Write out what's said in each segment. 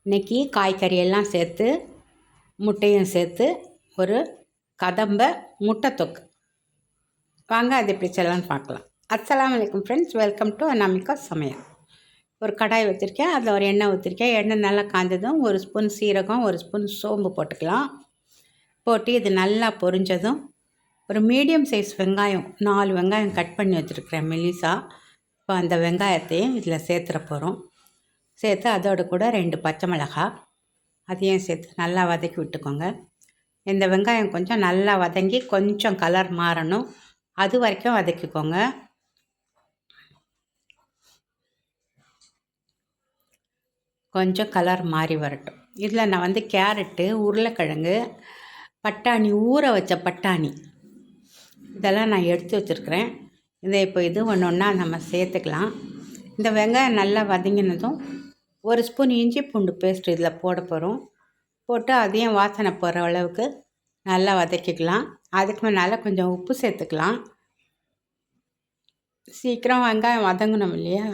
இன்றைக்கி காய்கறி எல்லாம் சேர்த்து முட்டையும் சேர்த்து ஒரு கதம்ப முட்டை தொக்கு. வாங்க அது எப்படி செய்யலான்னு பார்க்கலாம். அஸ்ஸலாமு அலைக்கும் ஃப்ரெண்ட்ஸ், வெல்கம் டு அனாமிகா சமையல். ஒரு கடாய் வச்சுருக்கேன், அதில் ஒரு எண்ணெய் ஊற்றிருக்கேன். எண்ணெய் நல்லா காய்ஞ்சதும் ஒரு ஸ்பூன் சீரகம், ஒரு ஸ்பூன் சோம்பு போட்டுக்கலாம். போட்டு இது நல்லா பொரிஞ்சதும் ஒரு மீடியம் சைஸ் வெங்காயம் 4 வெங்காயம் கட் பண்ணி வச்சுருக்கிறேன் மெலிசா. இப்போ அந்த வெங்காயத்தையும் இதில் சேர்த்துற போகிறோம். சேர்த்து அதோடு கூட 2 பச்சை மிளகாய் அதையும் சேர்த்து நல்லா வதக்கி விட்டுக்கோங்க. இந்த வெங்காயம் கொஞ்சம் நல்லா வதங்கி கொஞ்சம் கலர் மாறணும், அது வரைக்கும் வதக்கிக்கோங்க. கொஞ்சம் கலர் மாறி வரட்டும். இதில் நான் கேரட்டு, உருளைக்கிழங்கு, பட்டாணி, ஊற வச்ச பட்டாணி இதெல்லாம் நான் எடுத்து வச்சுருக்கிறேன். இதை இப்போ இது ஒன்று ஒன்றா நம்ம சேர்த்துக்கலாம். இந்த வெங்காயம் நல்லா வதங்கினதும் ஒரு ஸ்பூன் இஞ்சி பூண்டு பேஸ்ட் இதில் போட போகிறோம். போட்டு அதையும் வாசனை போகிற அளவுக்கு நல்லா வதக்கிக்கலாம். அதுக்கு முன்னால் கொஞ்சம் உப்பு சேர்த்துக்கலாம். சீக்கிரம் வெங்காயம் வதங்கணும் இல்லையா,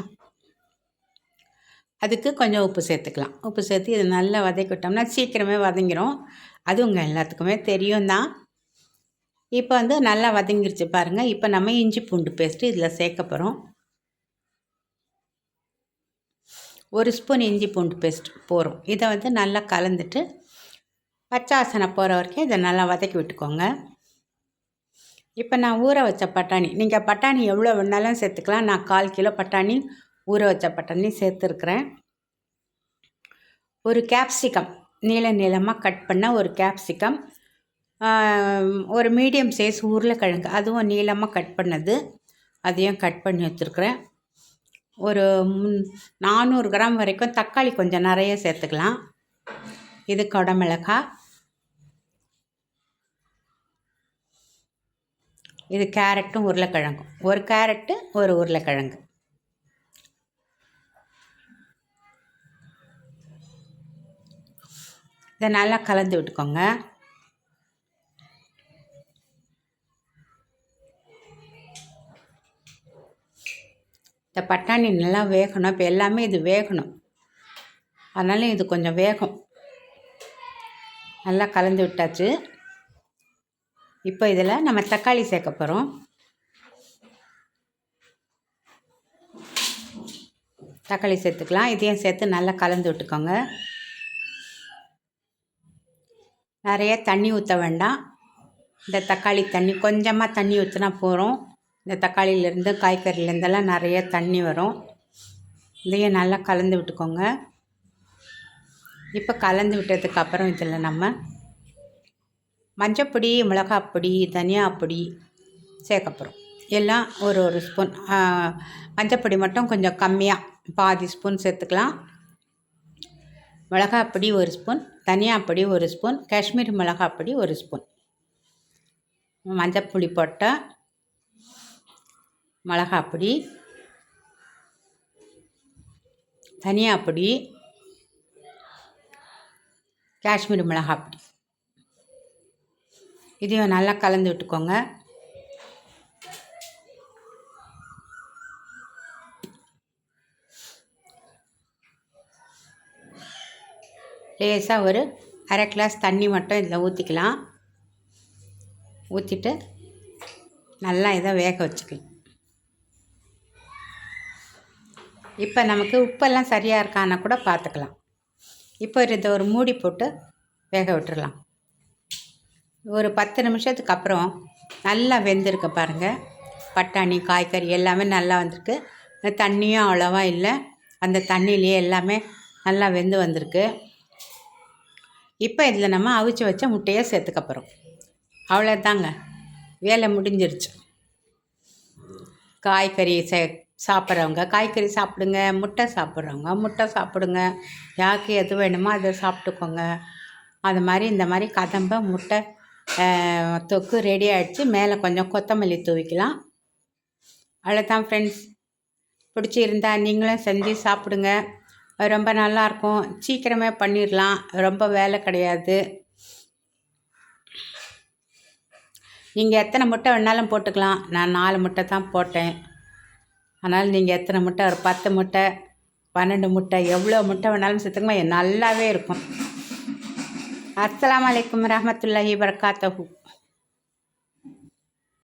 அதுக்கு கொஞ்சம் உப்பு சேர்த்துக்கலாம். உப்பு சேர்த்து இது நல்லா வதக்கிட்டோம்னா சீக்கிரமே வதங்கிடும். அது உங்கள் எல்லாத்துக்குமே தெரியும் தான். இப்போ நல்லா வதங்கிருச்சு பாருங்கள். இப்போ நம்ம இஞ்சி பூண்டு பேஸ்ட்டு இதில் சேர்க்க போகிறோம். ஒரு ஸ்பூன் இஞ்சி பூண்டு பேஸ்ட் போகிறோம். இதை நல்லா கலந்துட்டு பச்சை வாசனை போகிற வரைக்கும் இதை நல்லா வதக்கி விட்டுக்கோங்க. இப்போ நான் ஊற வச்ச பட்டாணி, நீங்கள் பட்டாணி எவ்வளோ வேணாலும் சேர்த்துக்கலாம். நான் 1/4 கிலோ பட்டாணி ஊற வச்ச பட்டாணி சேர்த்துருக்குறேன். ஒரு கேப்சிகம் நீளமாக கட் பண்ண ஒரு கேப்சிகம், ஒரு மீடியம் சைஸ் உருளைக்கிழங்கு அதுவும் நீளமாக கட் பண்ணது அதையும் கட் பண்ணி வச்சுருக்குறேன். ஒரு 400 கிராம் வரைக்கும் தக்காளி கொஞ்சம் நிறைய சேர்த்துக்கலாம். இது குடமிளகாய், இது கேரட்டும் உருளைக்கிழங்கும். ஒரு கேரட்டு ஒரு உருளைக்கிழங்கு. இதை நல்லா கலந்து விட்டுக்கோங்க. இந்த பட்டாணி நல்லா வேகணும். இப்போ எல்லாமே இது வேகணும், அதனால இது கொஞ்சம் வேகும். நல்லா கலந்து விட்டாச்சு. இப்போ இதில் நம்ம தக்காளி சேர்க்க போகிறோம். தக்காளி சேர்த்துக்கலாம். இதையும் சேர்த்து நல்லா கலந்து விட்டுக்கோங்க. நிறைய தண்ணி ஊற்ற வேண்டாம். இந்த தக்காளி தண்ணி கொஞ்சமாக தண்ணி ஊற்றினா போகிறோம். இந்த தக்காளியிலேருந்து காய்கறிலேருந்தெல்லாம் நிறைய தண்ணி வரும். இதையும் நல்லா கலந்து விட்டுக்கோங்க. இப்போ கலந்து விட்டதுக்கப்புறம் இதில் நம்ம மஞ்சப்பொடி, மிளகாப்பொடி, தனியாப்பொடி சேர்க்க போகிறோம். எல்லாம் ஒரு ஸ்பூன். மஞ்சப்பொடி மட்டும் கொஞ்சம் கம்மியாக பாதி ஸ்பூன் சேர்த்துக்கலாம். மிளகாப்பொடி 1 ஸ்பூன், தனியாப்பொடி 1 ஸ்பூன், காஷ்மீரி மிளகாப்பொடி 1 ஸ்பூன். மஞ்சப்பொடி போட்டால் மிளகாப்பொடி, தனியாப்பொடி, காஷ்மீரி மிளகாப்பொடி இதையும் நல்லா கலந்து விட்டுக்கோங்க. லேசாக ஒரு 1/2 கிளாஸ் தண்ணி மட்டும் இதில் ஊற்றிக்கலாம். ஊற்றிட்டு நல்லா இதை வேக வச்சுக்கலாம். இப்போ நமக்கு உப்பெல்லாம் சரியாக இருக்கான்னு கூட பார்த்துக்கலாம். இப்போ இதை ஒரு மூடி போட்டு வேக விட்டுடலாம். ஒரு 10 நிமிஷத்துக்கு அப்புறம் நல்லா வெந்திருக்கு பாருங்கள். பட்டாணி, காய்கறி எல்லாமே நல்லா வந்திருக்கு. தண்ணியும் அவ்வளோவா இல்லை, அந்த தண்ணியிலேயே எல்லாமே நல்லா வெந்து வந்திருக்கு. இப்போ இதில் நம்ம அவிச்சு வச்ச முட்டையை சேர்த்துக்க போகிறோம். அவ்வளோதாங்க, வேலை முடிஞ்சிருச்சு. காய்கறி சாப்பிட்றவங்க காய்கறி சாப்பிடுங்க, முட்டை சாப்பிட்றவங்க முட்டை சாப்பிடுங்க. யாருக்கு எது வேணுமோ அதை சாப்பிட்டுக்கோங்க. அது மாதிரி இந்த மாதிரி கதம்ப முட்டை தொக்கு ரெடி ஆகிடுச்சு. மேலே கொஞ்சம் கொத்தமல்லி தூவிக்கலாம். அவ்வளோதான் ஃப்ரெண்ட்ஸ். பிடிச்சிருந்தா நீங்களும் செஞ்சு சாப்பிடுங்க. ரொம்ப நல்லாயிருக்கும். சீக்கிரமே பண்ணிடலாம், ரொம்ப வேலை கிடையாது. நீங்கள் எத்தனை முட்டை வேணாலும் போட்டுக்கலாம். நான் 4 முட்டை தான் போட்டேன். அதனால் நீங்கள் எத்தனை முட்டை, ஒரு 10 முட்டை 12 முட்டை, எவ்வளோ முட்டை வேணாலும் சேர்த்துக்கோங்க, நல்லாவே இருக்கும். அஸ்ஸலாமு அலைக்கும் ரஹ்மத்துல்லாஹி வபரகாத்துஹு.